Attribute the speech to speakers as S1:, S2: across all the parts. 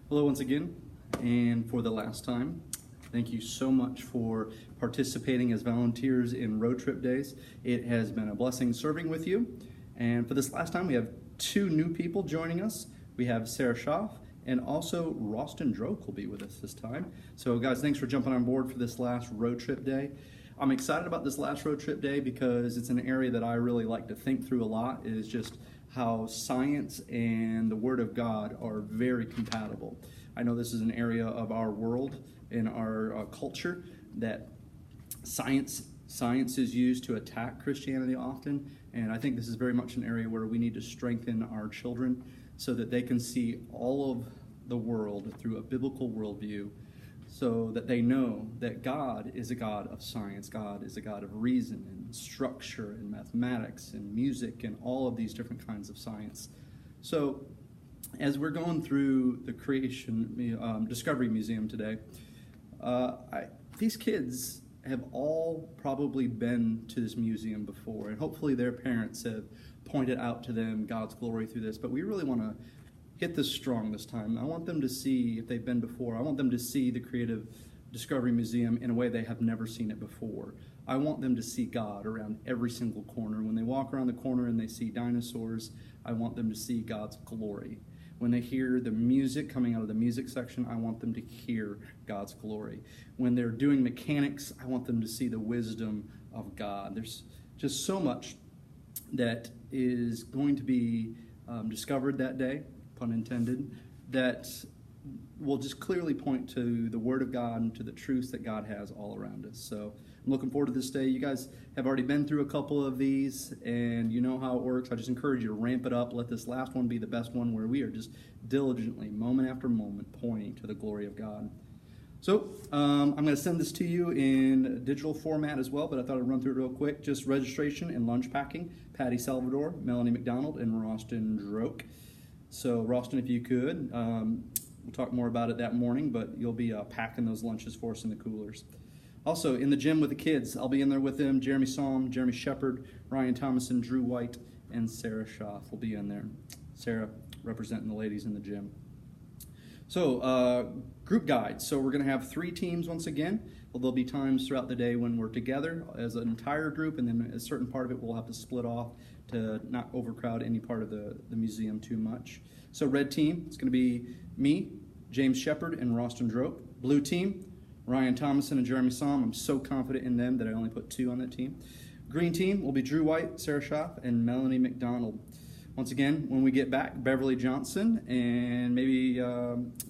S1: Hello once again, and for the last time, thank you so much for participating as volunteers in Road Trip Days. It has been a blessing serving with you, and for this last time we have two new people joining us. We have Sarah Schaff and also Roston Droke will be with us this time. So guys, thanks for jumping on board for this last Road Trip Day. I'm excited about this last Road Trip Day because it's an area that I really like to think through a lot, is just how science and the Word of God are very compatible. I know this is an area of our world, in our culture, that science is used to attack Christianity often, and I think this is very much an area where we need to strengthen our children so that they can see all of the world through a biblical worldview, so that they know that God is a God of science, God is a God of reason and structure and mathematics and music and all of these different kinds of science. So as we're going through the Discovery Museum today, these kids have all probably been to this museum before, and hopefully their parents have pointed out to them God's glory through this, but we really want to hit this strong this time. I want them to see, if they've been before, I want them to see the Creative Discovery Museum in a way they have never seen it before. I want them to see God around every single corner. When they walk around the corner and they see dinosaurs, I want them to see God's glory. When they hear the music coming out of the music section, I want them to hear God's glory. When they're doing mechanics, I want them to see the wisdom of God. There's just so much that is going to be discovered that day, pun intended, that will just clearly point to the Word of God and to the truths that God has all around us. So I'm looking forward to this day. You guys have already been through a couple of these, and you know how it works. I just encourage you to ramp it up. Let this last one be the best one, where we are just diligently, moment after moment, pointing to the glory of God. So I'm going to send this to you in digital format as well, but I thought I'd run through it real quick. Just registration and lunch packing. Patty Salvador, Melanie McDonald, and Roston Droke. So Roston, if you could, we'll talk more about it that morning, but you'll be packing those lunches for us in the coolers. Also, in the gym with the kids, I'll be in there with them. Jeremy Psalm, Jeremy Shepard, Ryan Thomason, Drew White, and Sarah Schaff will be in there. Sarah representing the ladies in the gym. So, group guides. So we're going to have 3 teams once again. Well, there'll be times throughout the day when we're together as an entire group, and then a certain part of it we'll have to split off to not overcrowd any part of the museum too much. So red team, it's going to be me, James Shepard, and Roston Droke. Blue team, Ryan Thomason and Jeremy Psalm. I'm so confident in them that I only put 2 on that team. Green team will be Drew White, Sarah Schaff, and Melanie McDonald. Once again, when we get back, Beverly Johnson and maybe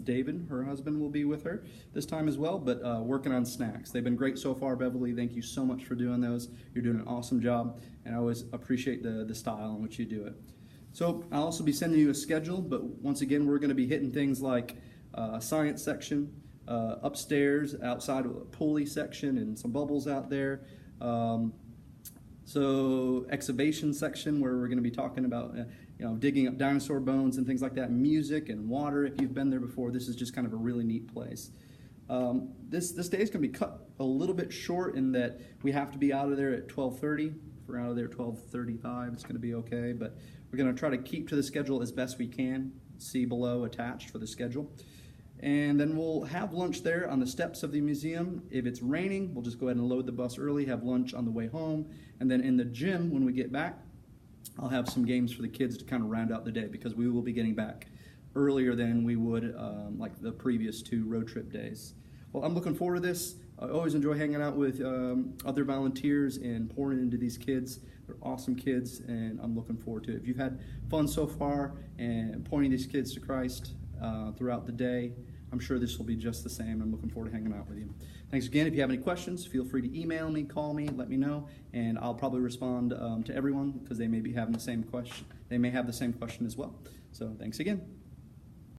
S1: David, her husband, will be with her this time as well, but working on snacks. They've been great so far, Beverly. Thank you so much for doing those. You're doing an awesome job, and I always appreciate the style in which you do it. So I'll also be sending you a schedule, but once again, we're going to be hitting things like a science section, upstairs, outside of a pulley section, and some bubbles out there. So exhibition section, where we're going to be talking about digging up dinosaur bones and things like that, music and water. If you've been there before, this is just kind of a really neat place. This day is going to be cut a little bit short in that we have to be out of there at 12:30. If we're out of there at 12:35, it's going to be okay, but we're going to try to keep to the schedule as best we can. See below attached for the schedule. And then we'll have lunch there on the steps of the museum. If it's raining, we'll just go ahead and load the bus early, have lunch on the way home. And then in the gym, when we get back, I'll have some games for the kids to kind of round out the day, because we will be getting back earlier than we would like the previous 2 road trip days. Well, I'm looking forward to this. I always enjoy hanging out with other volunteers and pouring into these kids. They're awesome kids, and I'm looking forward to it. If you've had fun so far and pointing these kids to Christ throughout the day, I'm sure this will be just the same. I'm looking forward to hanging out with you. Thanks again. If you have any questions, feel free to email me, call me, let me know, and I'll probably respond to everyone, because they may be having the same question. They may have the same question as well. So thanks again.